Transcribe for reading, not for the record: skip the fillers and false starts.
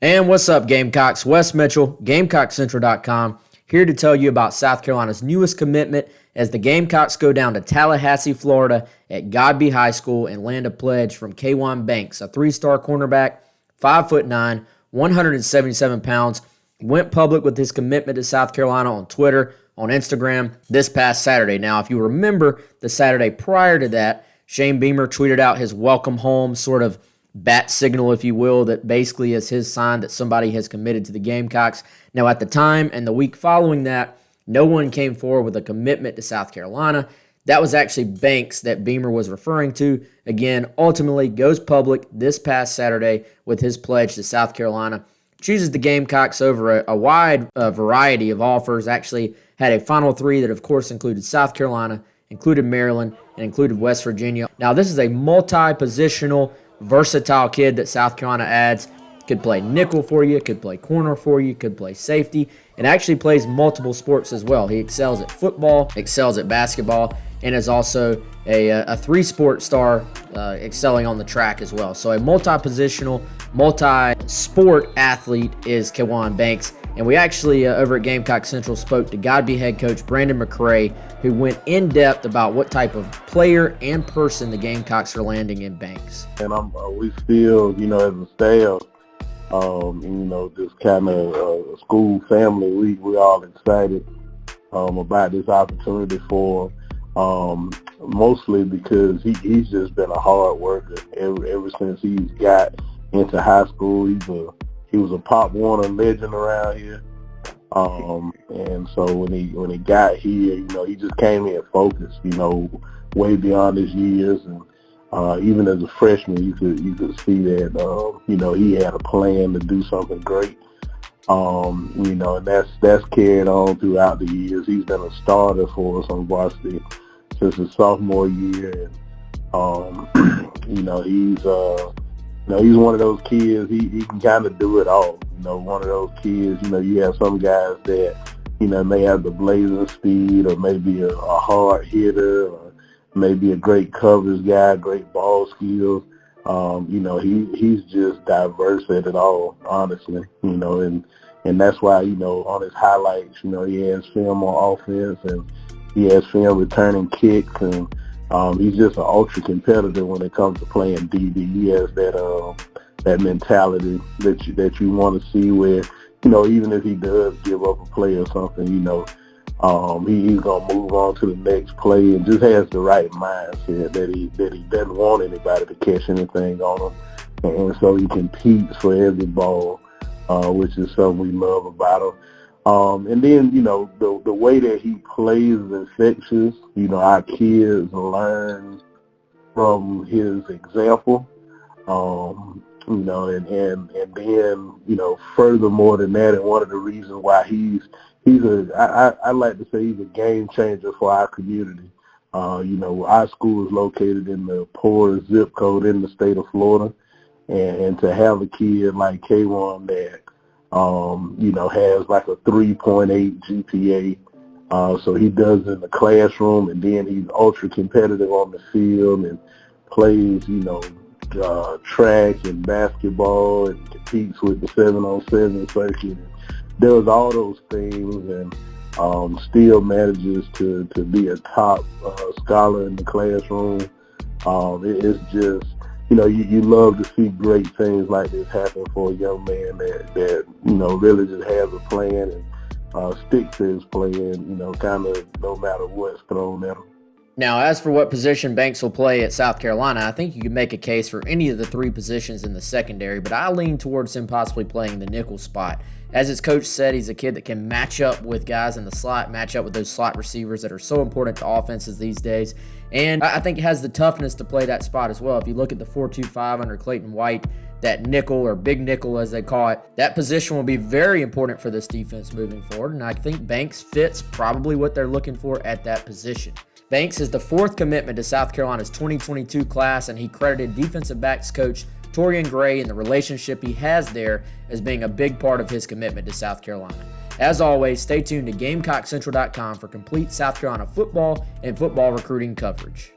And what's up, Gamecocks? Wes Mitchell, GamecockCentral.com, here to tell you about South Carolina's newest commitment as the Gamecocks go down to Tallahassee, Florida at Godby High School and land a pledge from Kajuan Banks, a three-star cornerback, 5'9", 177 pounds, went public with his commitment to South Carolina on Twitter, on Instagram this past Saturday. Now, if you remember the Saturday prior to that, Shane Beamer tweeted out his welcome home sort of bat signal, if you will, that basically is his sign that somebody has committed to the Gamecocks. Now, at the time and the week following that, no one came forward with a commitment to South Carolina. That was actually Banks that Beamer was referring to. Again, ultimately goes public this past Saturday with his pledge to South Carolina. Chooses the Gamecocks over a wide variety of offers. Actually had a final three that, of course, included South Carolina, included Maryland, and included West Virginia. Now, this is a multi-positional, versatile kid that South Carolina adds. Could play nickel for you, could play corner for you, could play safety, and actually plays multiple sports as well. He excels at football, excels at basketball, and is also a three-sport star, excelling on the track as well. So a multi-positional, multi-sport athlete is Kajuan Banks. And we actually, over at Gamecock Central, spoke to Godby head coach Brandon McCray, who went in depth about what type of player and person the Gamecocks are landing in Banks. And we still, as a staff, just kind of a school family, we all excited about this opportunity for mostly because he's just been a hard worker ever since he's got into high school. He was a Pop Warner legend around here, and so when he got here, he just came in focused, way beyond his years, and even as a freshman, you could see that he had a plan to do something great, and that's carried on throughout the years. He's been a starter for us on varsity since his sophomore year, and he's one of those kids. He can kind of do it all. One of those kids. You have some guys that may have the blazing speed, or maybe a hard hitter, or maybe a great coverage guy, great ball skills. He's just diverse at it all, honestly. And that's why on his highlights, he has film on offense, and he has film returning kicks, and he's just an ultra competitor when it comes to playing DB. He has that mentality that you want to see, where even if he does give up a play or something, he's gonna move on to the next play, and just has the right mindset that he doesn't want anybody to catch anything on him, and so he competes for every ball, which is something we love about him. And then, the way that he plays is infectious. Our kids learn from his example. And then, furthermore than that, and one of the reasons why I like to say he's a game changer for our community. Our school is located in the poorest zip code in the state of Florida, and to have a kid like Kajuan that has like a 3.8 GPA. So he does in the classroom, and then he's ultra competitive on the field and plays, track and basketball, and competes with the 7-on-7 circuit. Does all those things, and still manages to be a top scholar in the classroom. It's just, you love to see great things like this happen for a young man that really just has a plan and sticks to his plan, kind of no matter what's thrown at him. Now, as for what position Banks will play at South Carolina, I think you can make a case for any of the three positions in the secondary, but I lean towards him possibly playing the nickel spot. As his coach said, he's a kid that can match up with guys in the slot, match up with those slot receivers that are so important to offenses these days, and I think he has the toughness to play that spot as well. If you look at the 4-2-5 under Clayton White, that nickel, or big nickel as they call it, that position will be very important for this defense moving forward, and I think Banks fits probably what they're looking for at that position. Banks is the fourth commitment to South Carolina's 2022 class, and he credited defensive backs coach Torian Gray and the relationship he has there as being a big part of his commitment to South Carolina. As always, stay tuned to GamecockCentral.com for complete South Carolina football and football recruiting coverage.